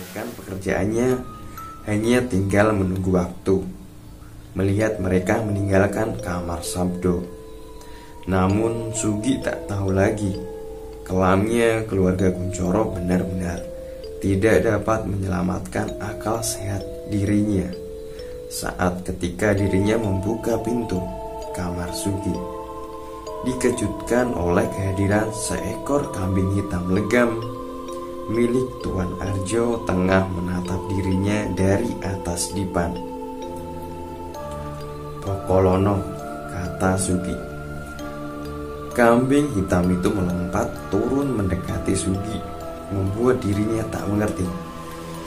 menyelesaikan pekerjaannya, hanya tinggal menunggu waktu. Melihat mereka meninggalkan kamar Sabdo. Namun Sugi tak tahu lagi, kelamnya keluarga Kuncoro benar-benar tidak dapat menyelamatkan akal sehat dirinya saat ketika dirinya membuka pintu kamar Sugi. Dikejutkan oleh kehadiran seekor kambing hitam legam milik Tuan Arjo tengah menatap dirinya dari atas dipan. "Pokolono," kata Sugi. Kambing hitam itu melompat turun mendekati Sugi, membuat dirinya tak mengerti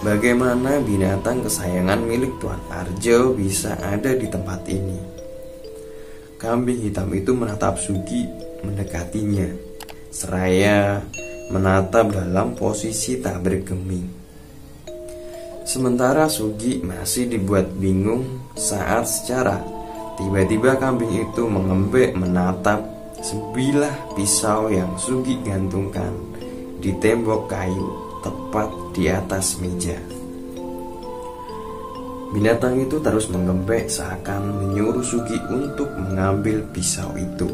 bagaimana binatang kesayangan milik Tuan Arjo bisa ada di tempat ini. Kambing hitam itu menatap Sugi mendekatinya, seraya menatap dalam posisi tak bergeming. Sementara Sugi masih dibuat bingung saat secara tiba-tiba kambing itu mengembek menatap sebilah pisau yang Sugi gantungkan di tembok kayu tepat di atas meja. Binatang itu terus menggembek seakan menyuruh Sugi untuk mengambil pisau itu.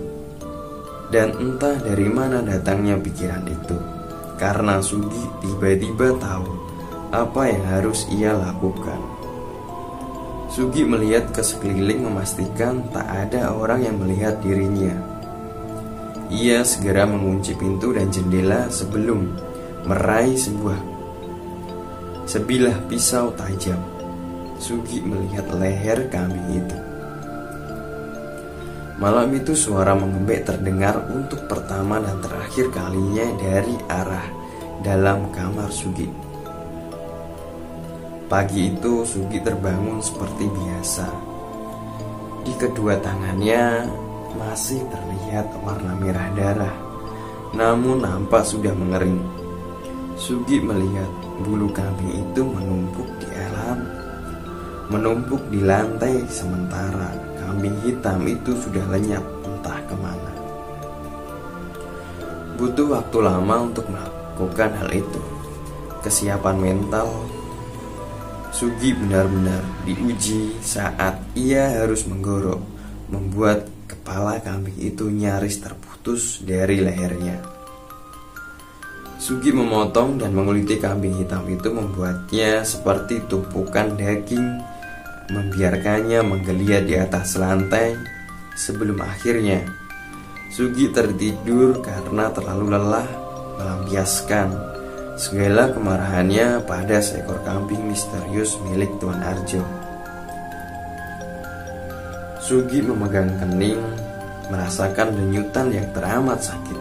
Dan entah dari mana datangnya pikiran itu, karena Sugi tiba-tiba tahu apa yang harus ia lakukan. Sugi melihat ke sekeliling memastikan tak ada orang yang melihat dirinya. Ia segera mengunci pintu dan jendela sebelum meraih sebilah pisau tajam. Sugi melihat leher kambing itu. Malam itu suara menggembek terdengar untuk pertama dan terakhir kalinya dari arah dalam kamar Sugi. Pagi itu Sugi terbangun seperti biasa. Di kedua tangannya masih terlihat warna merah darah, namun nampak sudah mengering. Sugi melihat bulu kambing itu menumpuk di lantai, sementara kambing hitam itu sudah lenyap entah kemana. Butuh waktu lama untuk melakukan hal itu. Kesiapan mental Sugi benar-benar diuji saat ia harus menggorok, membuat kepala kambing itu nyaris terputus dari lehernya. Sugi memotong dan menguliti kambing hitam itu, membuatnya seperti tumpukan daging, membiarkannya menggeliat di atas lantai sebelum akhirnya Sugi tertidur karena terlalu lelah melampiaskan segala kemarahannya pada seekor kambing misterius milik Tuan Arjo. Sugi memegang kening, merasakan denyutan yang teramat sakit.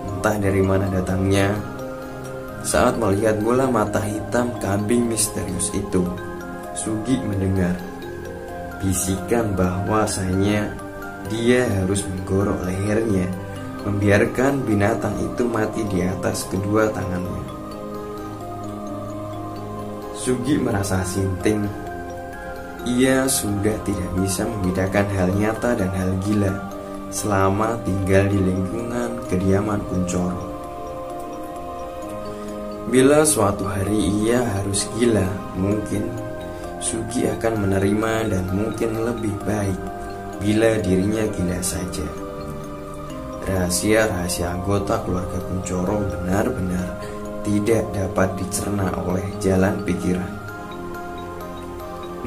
Entah dari mana datangnya. Saat melihat bola mata hitam kambing misterius itu, Sugi mendengar bisikan bahwasanya dia harus menggorok lehernya, membiarkan binatang itu mati di atas kedua tangannya. Sugi merasa sinting. Ia sudah tidak bisa membedakan hal nyata dan hal gila selama tinggal di lingkungan kediaman Kuncoro. Bila suatu hari ia harus gila, mungkin Sugi akan menerima dan mungkin lebih baik bila dirinya gila saja. Rahasia-rahasia anggota keluarga Kuncoro benar-benar tidak dapat dicerna oleh jalan pikiran.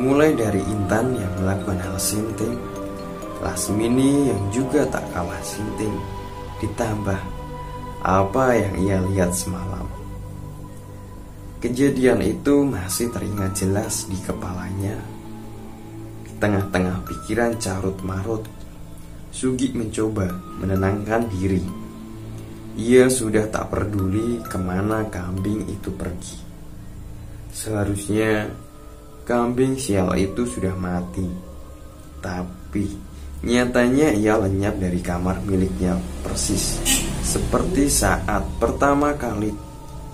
Mulai dari Intan yang melakukan hal sinting, Lasmini yang juga tak kalah sinting, ditambah apa yang ia lihat semalam. Kejadian itu masih teringat jelas di kepalanya. Di tengah-tengah pikiran carut marut, Sugi mencoba menenangkan diri. Ia sudah tak peduli kemana kambing itu pergi. Seharusnya kambing sial itu sudah mati, tapi nyatanya ia lenyap dari kamar miliknya persis seperti saat pertama kali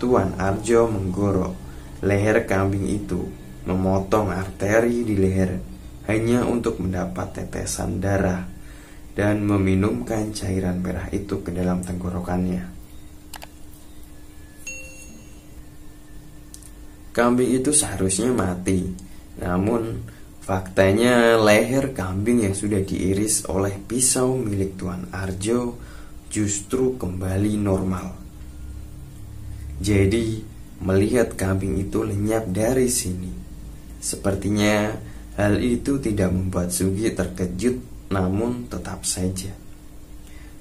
Tuan Arjo menggorok leher kambing itu, memotong arteri di leher hanya untuk mendapat tetesan darah dan meminumkan cairan merah itu ke dalam tenggorokannya. kambing itu seharusnya mati. Namun faktanya leher kambing yang sudah diiris oleh pisau milik Tuan Arjo justru kembali normal. Jadi melihat kambing itu lenyap dari sini, sepertinya hal itu tidak membuat Sugi terkejut, namun tetap saja.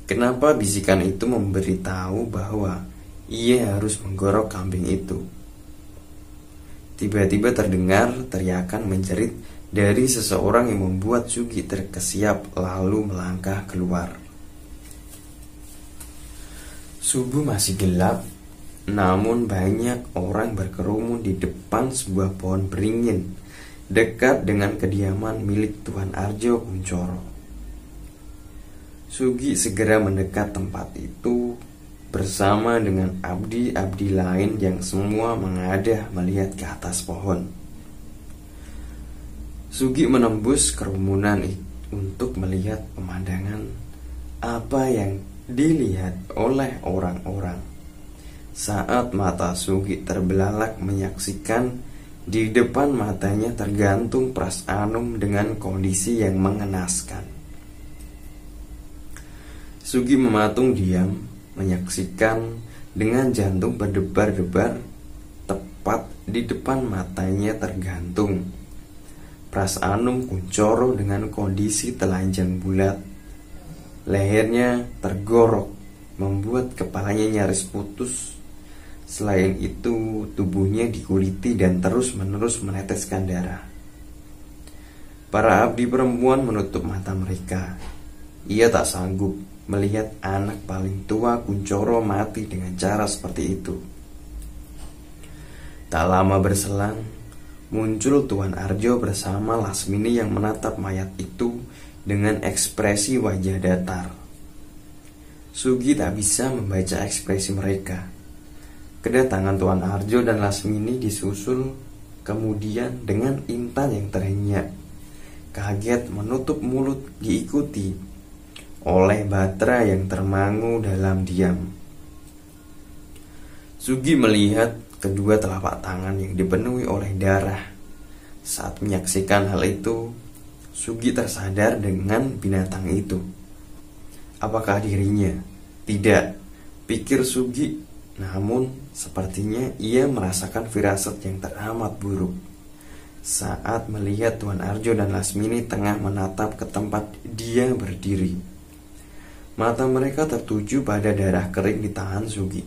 Kenapa bisikan itu memberitahu bahwa ia harus menggorok kambing itu? Tiba-tiba terdengar teriakan menjerit dari seseorang yang membuat Sugi terkesiap lalu melangkah keluar. Subuh masih gelap, namun banyak orang berkerumun di depan sebuah pohon beringin dekat dengan kediaman milik Tuan Arjo Kuncoro. Sugi segera mendekat tempat itu bersama dengan abdi-abdi lain yang semua mengadah melihat ke atas pohon. Sugi menembus kerumunan untuk melihat pemandangan apa yang dilihat oleh orang-orang. Saat mata Sugi terbelalak menyaksikan di depan matanya tergantung Pras Anum dengan kondisi yang mengenaskan. Sugi mematung diam menyaksikan dengan jantung berdebar-debar. Tepat di depan matanya tergantung Pras Anum Kuncoro dengan kondisi telanjang bulat. Lehernya tergorok membuat kepalanya nyaris putus. Selain itu tubuhnya dikuliti dan terus-menerus meneteskan darah. Para abdi perempuan menutup mata mereka. Ia tak sanggup melihat anak paling tua Kuncoro mati dengan cara seperti itu. Tak lama berselang, muncul Tuan Arjo bersama Lasmini yang menatap mayat itu dengan ekspresi wajah datar. Sugi tak bisa membaca ekspresi mereka. Kedatangan Tuan Arjo dan Lasmini disusul kemudian dengan Intan yang terhenyak, kaget menutup mulut, diikuti oleh Batra yang termangu dalam diam. Sugi melihat kedua telapak tangan yang dipenuhi oleh darah. Saat menyaksikan hal itu, Sugi tersadar dengan binatang itu. Apakah dirinya? Tidak, pikir Sugi. Namun sepertinya ia merasakan firasat yang teramat buruk saat melihat Tuan Arjo dan Lasmini tengah menatap ke tempat dia berdiri. Mata mereka tertuju pada darah kering di tangan Sugi.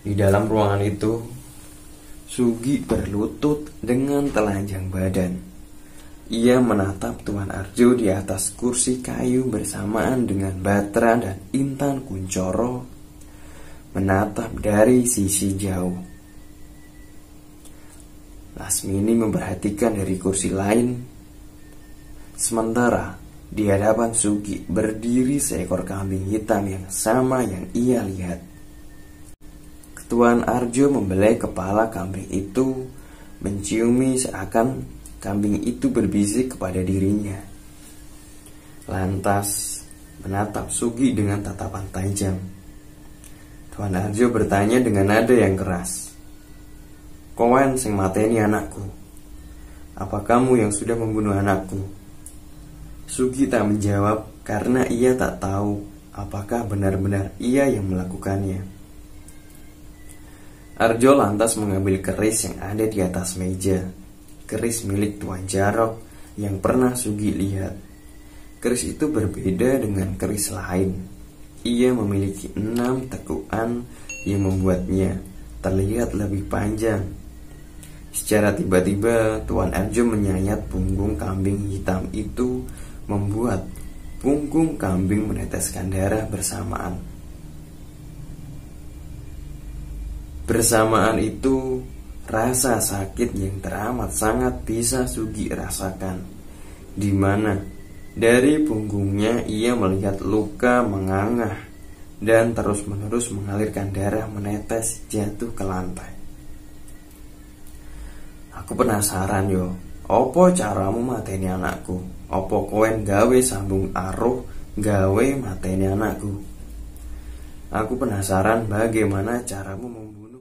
Di dalam ruangan itu, Sugi berlutut dengan telanjang badan. Ia menatap Tuan Arjo di atas kursi kayu bersamaan dengan Batra dan Intan Kuncoro, menatap dari sisi jauh. Lasmini memperhatikan dari kursi lain. Sementara di hadapan Sugi berdiri seekor kambing hitam yang sama yang ia lihat. Tuan Arjo membelai kepala kambing itu, menciumi seakan kambing itu berbisik kepada dirinya. Lantas menatap Sugi dengan tatapan tajam. Tuan Arjo bertanya dengan nada yang keras, "Kowen sing mateni anakku? Apa kamu yang sudah membunuh anakku?" Sugi tak menjawab karena ia tak tahu apakah benar-benar ia yang melakukannya. Arjo lantas mengambil keris yang ada di atas meja, keris milik Tuan Jarok yang pernah Sugi lihat. Keris itu berbeda dengan keris lain. Ia memiliki 6 tekukan yang membuatnya terlihat lebih panjang. Secara tiba-tiba Tuan Arjo menyayat punggung kambing hitam itu, membuat punggung kambing meneteskan darah bersamaan. Bersamaan itu, rasa sakit yang teramat sangat bisa Sugi rasakan, di mana dari punggungnya ia melihat luka mengangah dan terus-menerus mengalirkan darah menetes jatuh ke lantai. Aku penasaran yo, opo caramu mateni anakku? Opo koen gawe sambung aruh gawe mateni anakku? Aku penasaran bagaimana caramu membunuh